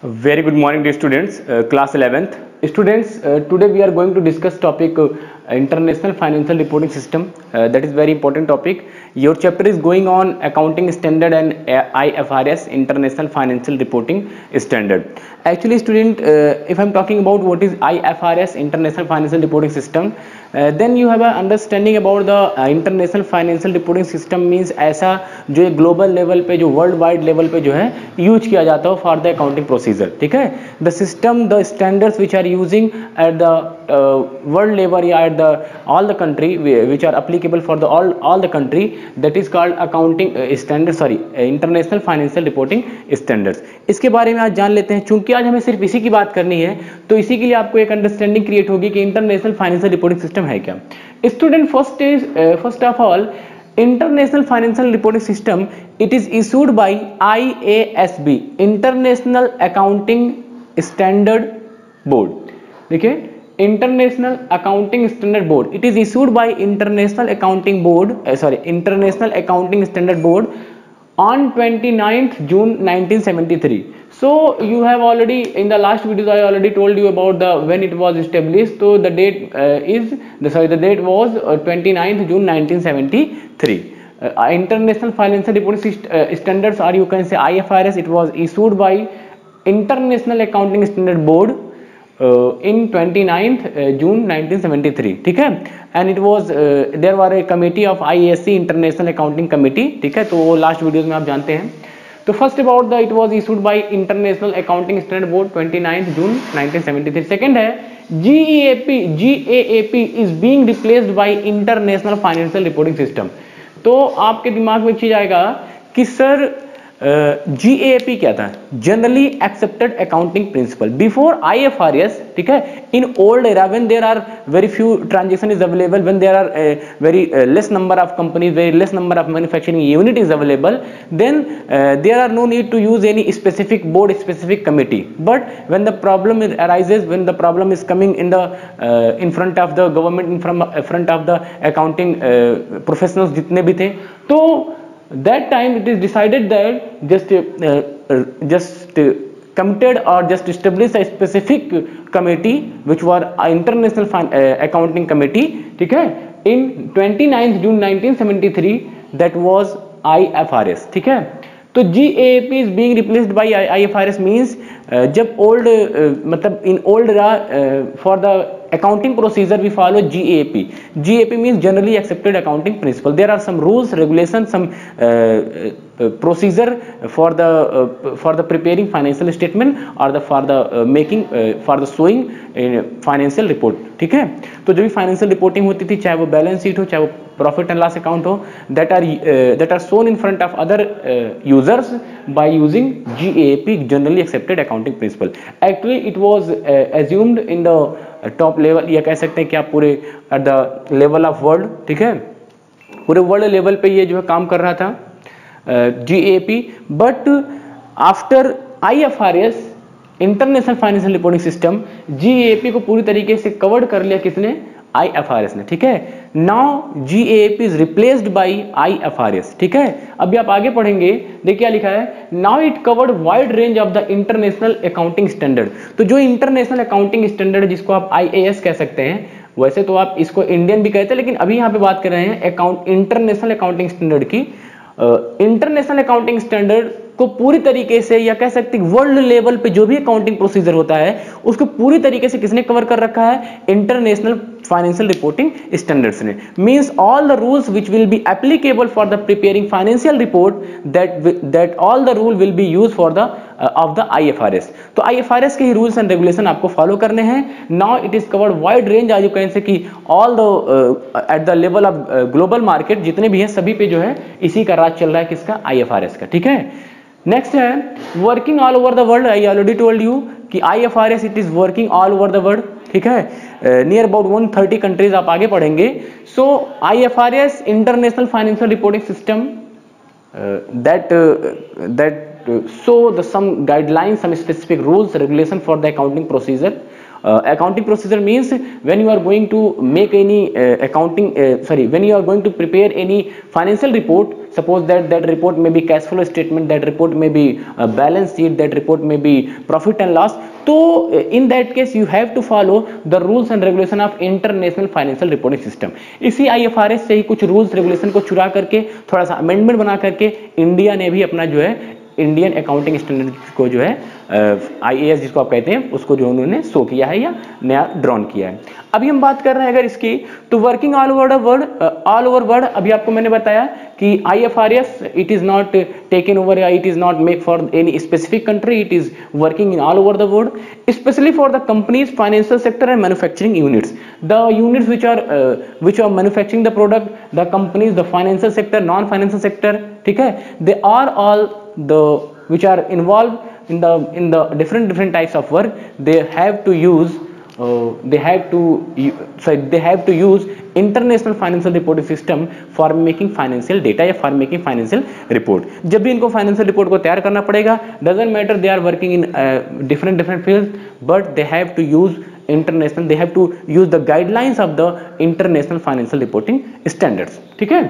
Very good morning dear students, class 11th. Students, today we are going to discuss topic international financial reporting system. That is very important topic. Your chapter is going on accounting standard and IFRS, international financial reporting standard. Actually student, if I am talking about what is IFRS, international financial reporting system, then you have a understanding about the international financial reporting system means ऐसा जो global level पे जो world wide level पे जो है use किया जाता हो फॉर द अकाउंटिंग प्रोसीजर. ठीक है, the system the standards which are using at the world level या at the all the country which are applicable for the all the country, that is called accounting standard, sorry international financial reporting standards. इसके बारे में आज जान लेते हैं. चूंकि आज हमें सिर्फ इसी की बात करनी है तो इसी के लिए आपको एक अंडरस्टैंडिंग क्रिएट होगी कि इंटरनेशनल फाइनेंशियल रिपोर्टिंग सिस्टम है क्या. Student, first of all, International Financial Reporting System, it is issued by IASB, International Accounting Standard Board. देखिए, International Accounting Standard Board, it is issued by International Accounting Board, International Accounting Standard Board on 29th June 1973. So you have already in the last videos I already told you about the when it was established. So the date the date was 29th June 1973. International Financial Reporting Standards, or you can say IFRS, it was issued by International Accounting Standard Board in 29th June 1973. ठीक है, and it was there were a committee of IASC, International Accounting Committee. ठीक है, तो वो last videos में आप जानते हैं. तो first about the it was issued by international accounting standard board 29 June 1973. Second है GAAP is being replaced by international financial reporting system. तो आपके दिमाग में एक चीज आएगा कि सर GAAP क्या था? Generally accepted accounting principle before IFRS. ठीक है, in old era when there are very few transaction is available, when there are very less number of companies, very less number of manufacturing unit is available, then there are no need to use any specific board, specific committee. But when the problem arises, when the problem is coming in front of the government, in front of the accounting professionals जितने भी थे, तो that time it is decided that just committed or just established a specific committee which were international accounting committee. ठीक है, in 29th June 1973, that was IFRS. ठीक है, तो GAAP is being replaced by IFRS means जब old मतलब in old era for the accounting procedure we follow GAAP. GAAP means generally accepted accounting principle. There are some rules, regulations, some procedure for the preparing financial statement or for the making for the showing financial report. ठीक है, तो जो भी financial reporting होती थी, चाहे वो balance sheet हो, चाहे वो प्रॉफिट एंड लॉस अकाउंट हो, that are shown in front of other users by using GAAP, generally accepted accounting principle. Actually it was assumed in the top level, या कह सकते हैं कि आप पूरे at the level of world. ठीक है, पूरे वर्ल्ड लेवल पे ये जो है काम कर रहा था GAAP. But after IFRS, international financial reporting system, GAAP को पूरी तरीके से कवर्ड कर लिया किसने? IFRS ने. ठीक है, now GAAP is replaced by IFRS. ठीक है, अभी आप आगे पढ़ेंगे, देखिए क्या लिखा है, now it covered wide range of the international accounting standard. तो जो इंटरनेशनल अकाउंटिंग स्टैंडर्ड जिसको आप IAS कह सकते हैं, वैसे तो आप इसको इंडियन भी कहते हैं, लेकिन अभी यहाँ पे बात कर रहे हैं इंटरनेशनल अकाउंटिंग स्टैंडर्ड की. इंटरनेशनल अकाउंटिंग स्टैंडर्ड को पूरी तरीके से, या कह सकते हैं वर्ल्ड लेवल पे जो भी अकाउंटिंग प्रोसीजर होता है उसको पूरी तरीके से किसने कवर कर रखा है? इंटरनेशनल फाइनेंशियल रिपोर्टिंग स्टैंडर्ड्स ने. Means all the rules which will be applicable for the preparing financial report, that all the rule will be used for the of the IFRS. तो IFRS के ही rules and regulation आपको follow करने हैं. Now it is covered wide range, आज you can say कि all the eight the level of global market जितने भी हैं सभी पे जो है इसी का राज चल रहा है, किसका? IFRS का. ठीक है, नेक्स्ट है working all over the world. I already told you कि IFRS it is working all over the world. ठीक है, नियर अबाउट 130 कंट्रीज आप आगे पढ़ेंगे. सो IFRS, international financial reporting system, that show the some guidelines, some specific rules, regulation for the accounting procedure accounting procedure means when you are going to make any when you are going to prepare any financial report. Suppose that report may be cash flow statement, that report may be balance sheet, that report may be profit and loss. तो in that case you have to follow the rules and regulation of international financial reporting system. इसी IFRS से ही कुछ rules regulation को चुरा करके थोड़ा सा amendment बना करके इंडिया ने भी अपना जो है इंडियन अकाउंटिंग स्टैंडर्ड को जो है IAS जिसको आप कहते हैं उसको जो उन्होंने शो किया है या नया ड्रॉन किया है. अभी हम बात कर रहे हैं अगर इसकी, तो वर्किंग ऑल ओवर वर्ल्ड अभी आपको मैंने बताया कि IFRS it is not taken over, it is not make for any specific country, it is working in all over the world, specially for the companies financial sector and manufacturing units. The units which are manufacturing the product, the companies, the financial sector, non financial sector, ठीक है, they are all the which are involved in the different types of work. They have to use international financial reporting system for making financial data या for making financial report. जब भी इनको financial report को तैयार करना पड़ेगा, doesn't matter they are working in different fields, but they have to use international, they have to use the guidelines of the international financial reporting standards. ठीक है,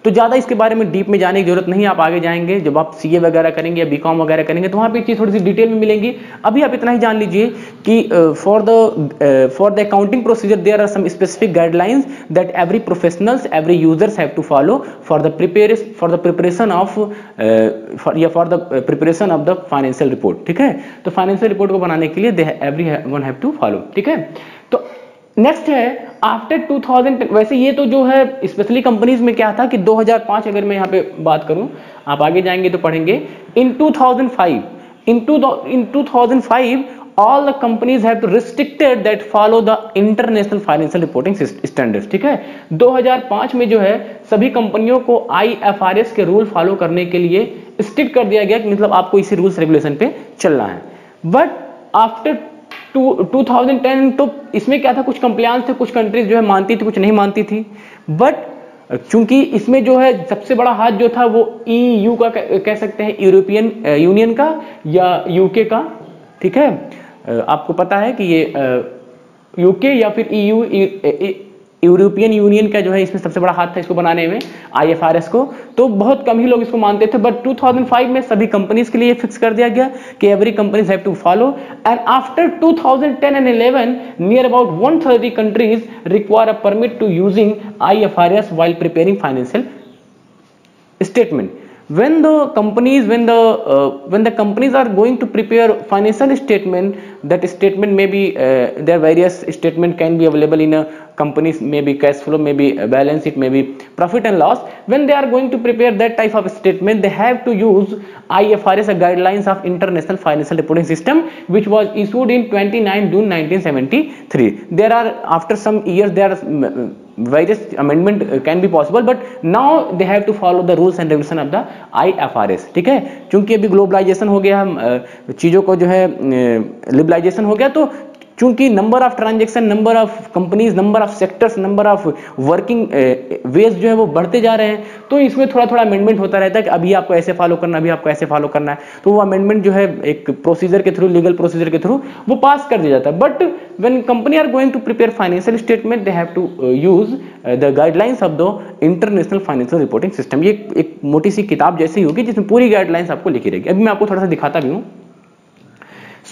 तो ज़्यादा इसके बारे में डीप में जाने की जरूरत नहीं. आप आगे जाएंगे जब आप CA वगैरह करेंगे या BCom वगैरह करेंगे तो वहाँ पे चीज़ थोड़ी सी डिटेल में मिलेंगी. अभी आप इतना ही जान लीजिए कि for the accounting procedure there are some specific guidelines that every professionals every users have to follow for the preparation of the financial report. ठीक है, तो फाइनेंशियल रिपोर्ट को बनाने के लिए every one have to follow. ठीक है, तो नेक्स्ट है आफ्टर 2000. वैसे ये तो जो है स्पेशली कंपनीज में क्या था कि 2005, अगर मैं यहाँ पे बात करूँ, आप आगे जाएंगे तो पढ़ेंगे इन 2005 all the companies have to restricted that follow the international financial reporting standards. ठीक है, 2005 में जो है सभी कंपनियों को IFRS के रूल फॉलो करने के लिए स्ट्रिक्ट कर दिया गया कि मतलब आपको इसी रूल्स रेगुलेशन पे चलना है. बट आफ्टर 2010 तो इसमें क्या था, कुछ कंप्लायंस थे, कुछ कंट्रीज जो है मानती थी, कुछ नहीं मानती थी. बट चूंकि इसमें जो है सबसे बड़ा हाथ जो था वो EU का कह सकते हैं, यूरोपियन यूनियन का या UK का. ठीक है, आपको पता है कि ये UK या फिर EU यूरोपियन यूनियन का जो है इसमें सबसे बड़ा हाथ था इसको बनाने में IFRS को. तो बहुत कम ही लोग इसको मानते थे. बट 2005 में सभी कंपनीज के लिए फिक्स कर दिया गया कि every companies have to follow. And after 2010 and 11 near about 130 countries require a permit to using IFRS while preparing financial statement. When the companies are going to prepare financial statement, that statement may be their various statement can be available in a companies, maybe cash flow, maybe balance sheet, maybe profit and loss. When they are going to prepare that type of statement, they have to use IFRS guidelines of International Financial Reporting System, which was issued in 29 June 1973. There are, after some years, there are various amendment can be possible, but now they have to follow the rules and regulation of the IFRS. ठीक है, क्योंकि अभी globalisation हो गया, चीज़ों को जो है लिबरलाइजेशन हो गया, तो चूंकि number of transaction, number of companies, number of sectors, number of working wage जो है वो बढ़ते जा रहे हैं, तो इसमें थोड़ा थोड़ा अमेंडमेंट होता रहता है कि अभी आपको ऐसे फॉलो करना, अभी आपको ऐसे फॉलो करना है. तो वो अमेंडमेंट जो है एक प्रोसीजर के थ्रू, लीगल प्रोसीजर के थ्रू वो पास कर दिया जाता है. But when company are going to prepare financial statement, they have to use the guidelines of the international financial reporting system. ये एक मोटी सी किताब जैसी होगी जिसमें पूरी गाइडलाइंस आपको लिखी रहेगी. अभी मैं आपको थोड़ा सा दिखाता भी हूँ.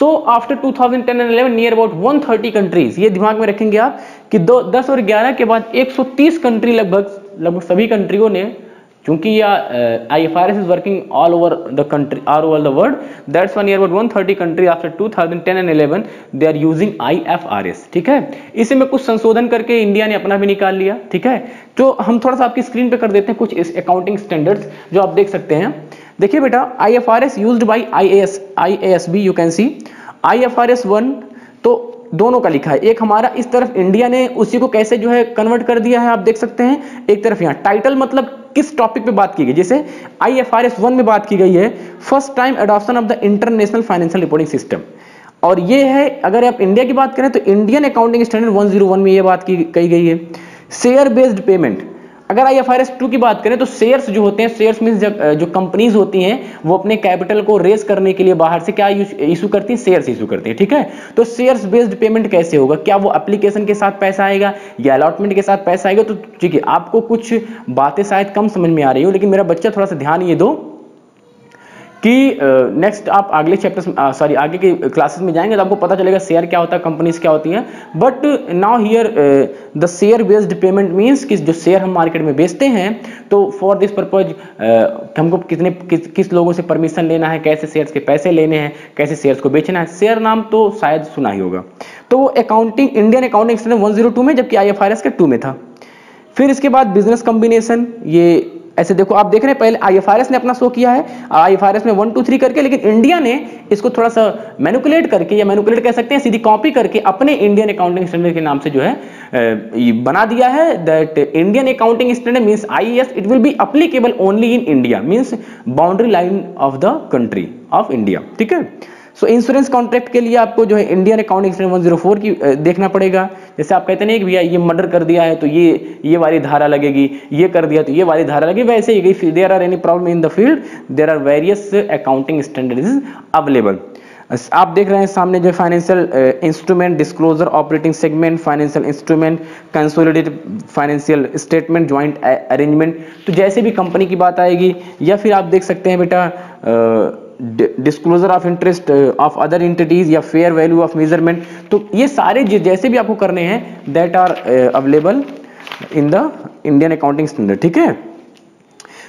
So after 2010 and 11 near about 130 countries, ये दिमाग में रखेंगे आप कि 10 और 11 के बाद 130 कंट्री लगभग सभी कंट्रियों ने, क्योंकि IFRS is working all over the country, all over the world, that's why near about 130 countries after 2010 and 11 they are using IFRS. ठीक है, इसे में कुछ संशोधन करके इंडिया ने अपना भी निकाल लिया. ठीक है, तो हम थोड़ा सा आपकी स्क्रीन पे कर देते हैं कुछ इस अकाउंटिंग स्टैंडर्ड्स जो आप देख सकते हैं. देखिए बेटा, IFRS used by IASB, you can see IFRS 1, तो दोनों का लिखा है. एक हमारा इस तरफ इंडिया ने उसी को कैसे जो है कन्वर्ट कर दिया है, आप देख सकते हैं. एक तरफ यहाँ टाइटल मतलब किस टॉपिक पे बात की गई, जैसे IFRS 1 में बात की गई है first time adoption of the international financial reporting system. और ये है, अगर आप इंडिया की बात करें तो इंडियन अकाउंटिंग स्टैंडर्ड 101 में ये बात की गई है. शेयर बेस्ड पेमेंट, अगर IFRS 2 की बात करें तो शेयर्स जो होते हैं, शेयर्स मींस जो कंपनीज होती हैं वो अपने कैपिटल को रेज करने के लिए बाहर से क्या इशू करती हैं, शेयर्स इशू करती हैं, ठीक है। तो शेयर्स बेस्ड पेमेंट कैसे होगा, क्या वो एप्लीकेशन के साथ पैसा आएगा या अलॉटमेंट के साथ पैसा आएगा। तो ठीक है, आपको कुछ बातें शायद कम समझ में आ रही हो, लेकिन मेरा बच्चा थोड़ा सा ध्यान ये दो कि नेक्स्ट आप अगले चैप्टर आगे के क्लासेस में जाएंगे तो आपको पता चलेगा शेयर क्या होता है, कंपनीज क्या होती हैं। But now here the share based payment means कि जो शेयर हम मार्केट में बेचते हैं तो फॉर दिस पर्पज हमको किस लोगों से परमिशन लेना है, कैसे शेयर्स के पैसे लेने हैं, कैसे शेयर्स को बेचना है। शेयर नाम तो शायद सुना ही होगा। तो अकाउंटिंग, इंडियन अकाउंटिंग स्टैंडर्ड 102 में, जबकि IFRS के 2 में था। फिर इसके बाद बिजनेस कॉम्बिनेशन, ये ऐसे देखो आप देख रहे हैं पहले IFRS ने अपना शो किया है, IFRS में 1 2 3 करके, लेकिन इंडिया ने इसको थोड़ा सा मैनिपुलेट करके, या मैनिपुलेट कह सकते हैं सीधी कॉपी करके अपने इंडियन अकाउंटिंग स्टैंडर्ड के नाम से जो है ये बना दिया है that Indian accounting standard means IAS it will be applicable only in India, means boundary line of the country of India, ठीक है। सो इंश्योरेंस कॉन्ट्रैक्ट के लिए आपको जो है इंडियन अकाउंटिंग स्टैंडर्ड 104 की देखना पड़ेगा। जैसे आप कहते हैं कि भैया ये मर्डर कर दिया है तो ये वाली धारा लगेगी, ये कर दिया तो ये वाली धारा लगेगी, वैसे ही there are any problem in the field there are various accounting standards available. आप देख रहे हैं सामने जो financial instrument disclosure, operating segment, financial instrument, consolidated financial statement, joint arrangement. तो जैसे भी कंपनी की बात आएगी, या फिर आप देख सकते हैं बेटा disclosure of interest of other entities या फेयर वैल्यू ऑफ मेजरमेंट। तो ये सारे जैसे भी आपको करने हैं that are available in the Indian accounting standard, ठीक है।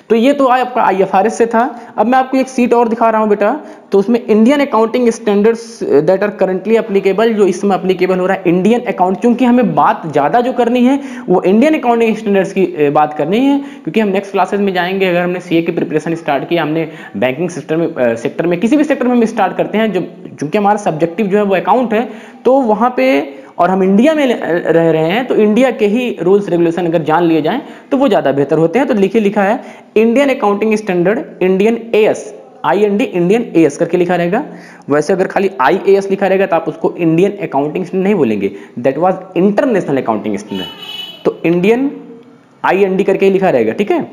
तो ये तो आपका IFRS से था। अब मैं आपको एक सीट और दिखा रहा हूं बेटा, तो उसमें Indian accounting standards that are currently applicable, जो इस समय एप्लीकेबल हो रहा है इंडियन अकाउंट, क्योंकि हमें बात ज्यादा जो करनी है वो इंडियन अकाउंटिंग स्टैंडर्ड्स की बात करनी है, क्योंकि हम नेक्स्ट क्लासेस में जाएंगे। अगर हमने CA की प्रिपरेशन स्टार्ट किया, हमने बैंकिंग सेक्टर में किसी भी सेक्टर में हम स्टार्ट करते हैं, जो चूंकि हमारा सब्जेक्टिव जो है वो अकाउंट है, तो वहां पे और हम इंडिया में रह रहे हैं तो इंडिया के ही रूल्स रेगुलेशन अगर जान लिए जाएं तो वो ज्यादा बेहतर होते हैं। तो लिखा है Indian accounting standard Indian AS, IND Indian AS करके लिखा रहेगा। वैसे अगर खाली IAS लिखा रहेगा तो आप उसको इंडियन अकाउंटिंग स्टैंडर्ड नहीं बोलेंगे, that was international accounting standard. तो इंडियन IND करके लिखा रहेगा, ठीक है।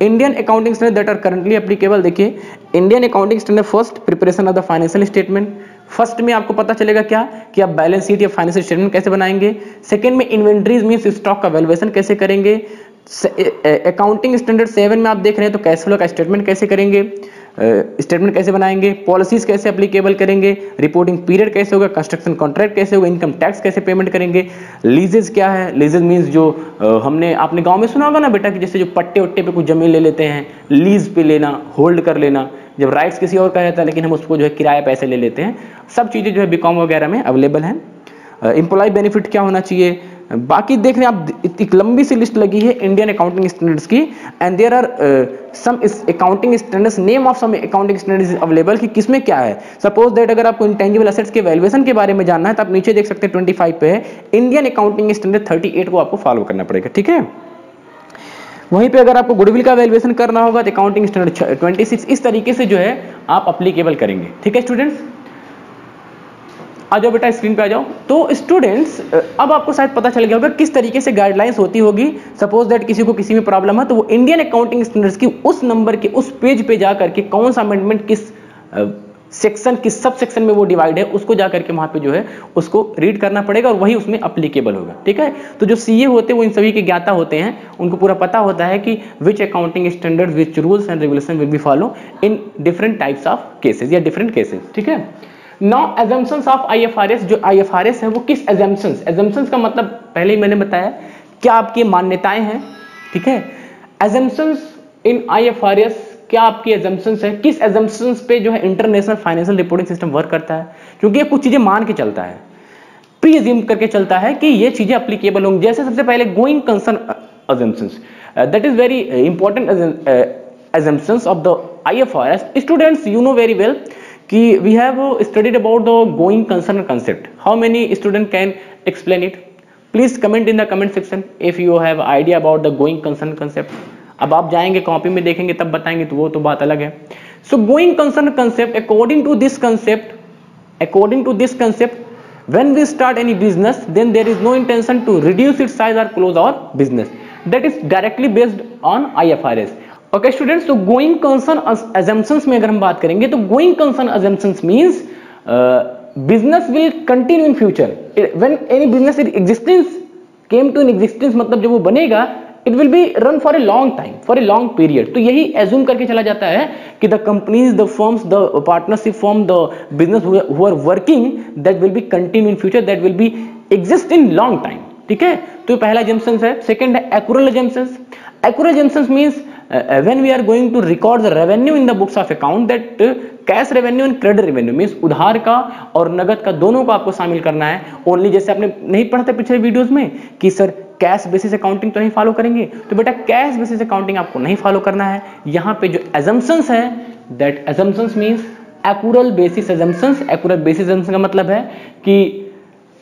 Indian accounting standard that are currently applicable, देखिए Indian accounting standard first preparation of the financial statement. First में आपको पता चलेगा क्या कि आप बैलेंस शीट या फाइनेंशियल स्टेटमेंट कैसे बनाएंगे। सेकंड में इन्वेंटरीज मींस स्टॉक का वैल्यूएशन कैसे करेंगे। अकाउंटिंग स्टैंडर्ड 7 में आप देख रहे हैं तो कैश फ्लो का स्टेटमेंट कैसे करेंगे, स्टेटमेंट कैसे बनाएंगे, पॉलिसीज कैसे एप्लीकेबल करेंगे, रिपोर्टिंग पीरियड कैसे होगा, कंस्ट्रक्शन कॉन्ट्रैक्ट कैसे होगा, इनकम टैक्स कैसे पेमेंट करेंगे, लीजेस क्या है। लीजेस मींस जो आपने गांव में सुना होगा ना बेटा कि जैसे जो पट्टे उट्टे पे कुछ जमीन ले लेते हैं, लीज पे लेना, होल्ड कर लेना, जब राइट्स किसी और का रहता है लेकिन हम उसको जो है किराया पैसे ले लेते हैं। सब चीजें जो है बीकॉम वगैरह में अवेलेबल हैं। एम्प्लॉय बेनिफिट क्या होना चाहिए, बाकी देख रहे हैं आप एक लंबी सी लिस्ट लगी है इंडियन अकाउंटिंग स्टैंडर्ड्स की, and there are some accounting standards, name of some accounting standards available कि किसमें क्या है। सपोज दैट अगर आपको इंटेंजिबल एसेट्स के वैल्यूएशन के बारे में जानना है तो आप नीचे देख सकते हैं 25 पे है, इंडियन अकाउंटिंग स्टैंडर्ड 38 को आपको फॉलो करना पड़ेगा, ठीक है। वहीं पे अगर आपको गुडविल का वैल्यूएशन करना होगा तो अकाउंटिंग स्टैंडर्ड 26 इस तरीके से जो है आप एप्लीकेबल करेंगे, ठीक है स्टूडेंट्स। आ जाओ बेटा स्क्रीन पे आ जाओ। तो स्टूडेंट्स अब आपको शायद पता चल गया होगा किस तरीके से गाइडलाइंस होती होगी। सपोज दैट किसी को किसी में प्रॉब्लम है तो वो इंडियन अकाउंटिंग स्टैंडर्ड्स की उस नंबर के उस पेज पे जा करके कौन सा अमेंडमेंट किस सेक्शन किस सब सेक्शन में वो डिवाइड है उसको जा करके वहां पे जो है उसको रीड करना पड़ेगा और वही उसमें एप्लीकेबल होगा, ठीक है। तो जो CA होते हैं वो इन सभी के ज्ञाता होते हैं, उनको पूरा पता होता है कि which accounting standard which rules and regulation will be follow in different types of cases या डिफरेंट केसेस, ठीक है। नाउ assumptions ऑफ IFRS, जो IFRS है वो किस assumptions का मतलब पहले ही मैंने बताया क्या आपकी मान्यताएं हैं, ठीक है। assumptions इन IFRS क्या आपकी assumptions है, किस assumptions पे जो है international financial reporting system work करता है, क्योंकि ये कुछ चीजें मान के चलता है, प्री अज्यूम करके चलता है कि ये चीजें एप्लीकेबल होंगी। जैसे सबसे पहले going concern assumptions, that is very important assumptions of the IFRS. Students, you know very well कि we have studied about the going concern concept. How many student can explain it? Please comment in the comment section if you have idea about the going concern concept. अब आप जाएंगे copy में देखेंगे तब बताएंगे तो वो तो बात अलग है। So going concern concept, according to this concept, when we start any business, then there is no intention to reduce its size or close our business. that is directly based on IFRS. Okay students, so going concern assumptions में अगर हम बात करेंगे तो going concern assumptions means business will continue in future. When any business existence came to an existence, मतलब जब वो बनेगा it will be run for a long time, for a long period. तो यही assume करके चला जाता है कि the companies, the firms, the partnership firm, the business who are working, that will be continue in future, that will be exist in long time. ठीक है, तो पहला assumption है. Second है accrual assumptions. Accrual assumptions means when we are going to record the revenue in the books of account, that cash revenue and credit revenue means उधार का और नगद का दोनों को आपको शामिल करना है. ओनली जैसे आपने नहीं पढ़ा था पिछले वीडियोस में कि सर कैश बेसिस अकाउंटिंग तो नहीं फॉलो करेंगे, तो बेटा कैश बेसिस अकाउंटिंग आपको नहीं फॉलो करना है. यहाँ पे जो assumptions है, that assumptions means accrual basis assumptions. accrual basis assumptions का मतलब है कि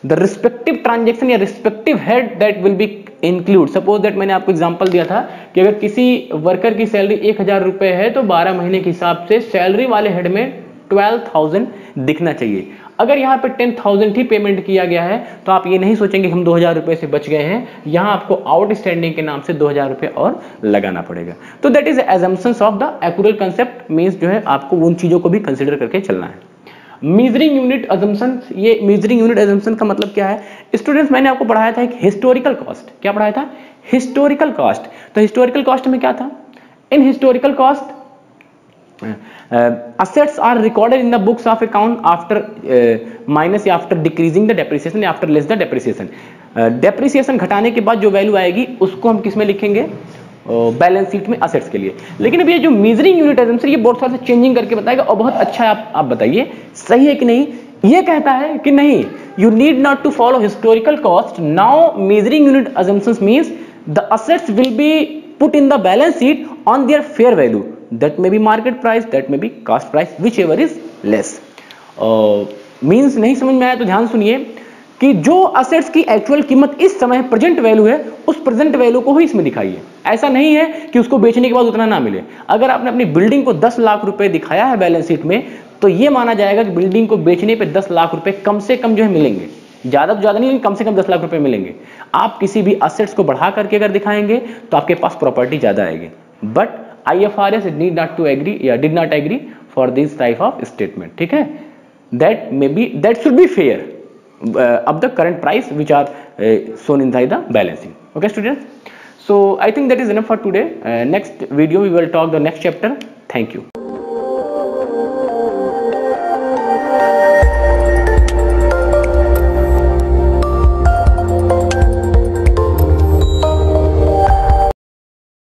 the respective transaction या respective head that will be include. Suppose that मैंने आपको एग्जांपल दिया था कि अगर किसी वर्कर की सैलरी 1000 रुपए है तो 12 महीने के हिसाब से सैलरी वाले हेड में 12,000 दिखना चाहिए. अगर यहाँ पे 10,000 ही पेमेंट किया गया है तो आप ये नहीं सोचेंगे हम 2000 रुपए से बच गए हैं, यहाँ आपको आउटस्टैंडिंग के नाम से 2000 रुपए और लगाना पड़ेगा. तो that is assumptions of the accrual concept. Means जो है आपको उन चीजों को भी कंसिडर करके चलना है. Measuring unit assumption. ये मेजरिंग यूनिट अजम्पशन का मतलब क्या है स्टूडेंट्स? मैंने आपको पढ़ाया था एक हिस्टोरिकल कॉस्ट. क्या पढ़ाया था? Historical cost. तो हिस्टोरिकल कॉस्ट में क्या था? In historical cost assets are recorded in the books of account after minus या after decreasing the depreciation या after less the depreciation. depreciation घटाने के बाद जो वैल्यू आएगी उसको हम किस में लिखेंगे? बैलेंस शीट में असेट्स के लिए. लेकिन अब ये जो मेजरिंग यूनिट अजम्पशन ये बहुत सारा चेंजिंग करके बताएगा और बहुत अच्छा है. आप बताइए सही है कि नहीं? ये कहता है कि नहीं, you need not to follow historical cost. Now measuring unit assumptions means the assets will be put in the balance sheet on their fair value. that may be market price, that may be cost price, whichever is less. Means नहीं समझ में आया तो ध्यान सुनिए कि जो assets की एक्चुअल कीमत इस समय प्रेजेंट वैल्यू है उस प्रेजेंट वैल्यू को ही इसमें दिखाइए. ऐसा नहीं है कि उसको बेचने के बाद उतना ना मिले. अगर आपने अपनी बिल्डिंग को 10 लाख रुपए दिखाया है बैलेंस शीट में तो यह माना जाएगा कि बिल्डिंग को बेचने पे 10 लाख रुपए कम से कम जो है मिलेंगे. ज्यादा तो ज्यादा नहीं, कम से कम 10 लाख रुपए मिलेंगे. आप किसी भी असेट्स को बढ़ा करके अगर दिखाएंगे तो आपके पास प्रॉपर्टी ज्यादा आएगी. But IFRS need not to agree या did not agree for this type of statement. ठीक है, that should be fair of the current price which are shown inside the balancing. Okay students, so I think that is enough for today. Next video we will talk the next chapter. Thank you.